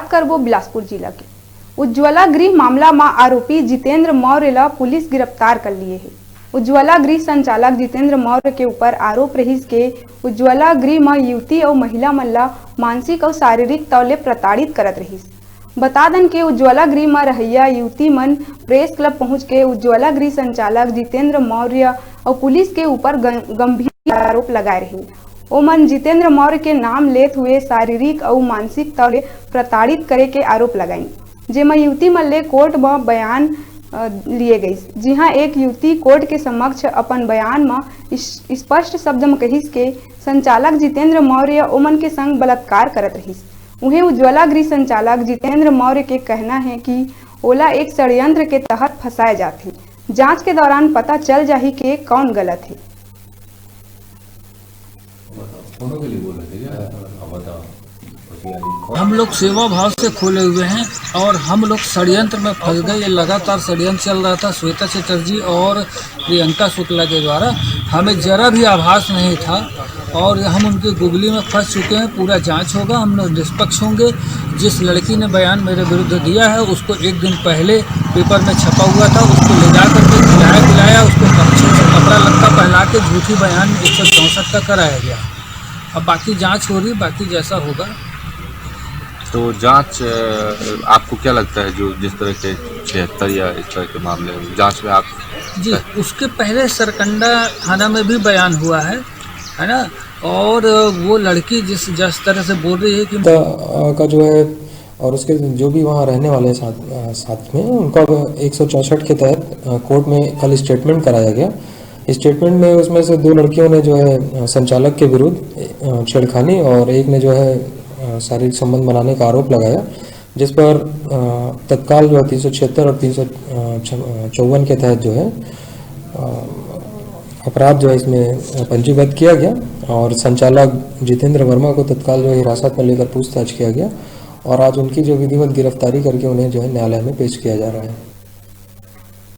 बात करबो बिलासपुर जिला के उज्ज्वला गृह मामला में आरोपी जितेंद्र मौर्य ला पुलिस गिरफ्तार कर लिए है। उज्ज्वला गृह संचालक जितेंद्र मौर्य के ऊपर आरोप रहीस के उज्ज्वला गृह में युवती और महिला मन ला मानसिक और शारीरिक तौर ले प्रताड़ित करत रहीस। बता दन के उज्ज्वला गृह में रहैया युवती मन प्रेस क्लब पहुंच के उज्ज्वला गृह संचालक जितेंद्र मौर्य और पुलिस के ऊपर गंभीर आरोप लगाए रही। ओमन जितेंद्र मौर्य के नाम लेते हुए शारीरिक और मानसिक तौर ले प्रताड़ित करे के आरोप लगाई, जेमा युवती मन ले कोर्ट में बयान लिए गई। जी हाँ, एक युवती कोर्ट के समक्ष अपन बयान में स्पष्ट शब्द में कहिस के संचालक जितेंद्र मौर्य ओमन के संग बलात्कार करत रहीस। उन्हें उज्ज्वला गृह संचालक जितेंद्र मौर्य के कहना है कि ओला एक षड्यंत्र के तहत फंसाए जाते। जांच के दौरान पता चल जाही कि कौन गलत है। हम लोग सेवा भाव से खोले हुए हैं और हम लोग षड्यंत्र में फंस गए। ये लगातार षड्यंत्र चल रहा था श्वेता चटर्जी और प्रियंका शुक्ला के द्वारा। हमें जरा भी आभास नहीं था और हम उनकी गुगली में फंस चुके हैं। पूरा जांच होगा, हम लोग निष्पक्ष होंगे। जिस लड़की ने बयान मेरे विरुद्ध दिया है उसको एक दिन पहले पेपर में छपा हुआ था, उसको ले जा करके खिलाया, उसको अच्छे से कपड़ा लत्ता पहना के झूठी बयान 164 का कराया गया। अब बाकी जांच हो रही, बाकी जैसा होगा। तो जांच आपको क्या लगता है जो जिस तरह के 76 या इस तरह के मामले जांच में आप जी उसके पहले सरकंडा थाना में भी बयान हुआ है ना। और वो लड़की जिस तरह से बोल रही है कि का जो है और उसके जो भी वहाँ रहने वाले साथ में उनका 164 के तहत कोर्ट में कल स्टेटमेंट कराया गया। स्टेटमेंट में उसमें से 2 लड़कियों ने जो है संचालक के विरुद्ध छेड़खानी और एक ने जो है शारीरिक संबंध बनाने का आरोप लगाया, जिस पर तत्काल जो है 376 और 354 के तहत जो है अपराध जो है इसमें पंजीबद्ध किया गया और संचालक जितेंद्र वर्मा को तत्काल जो है हिरासत में लेकर पूछताछ किया गया और आज उनकी जो विधिवत गिरफ्तारी करके उन्हें जो है न्यायालय में पेश किया जा रहा है।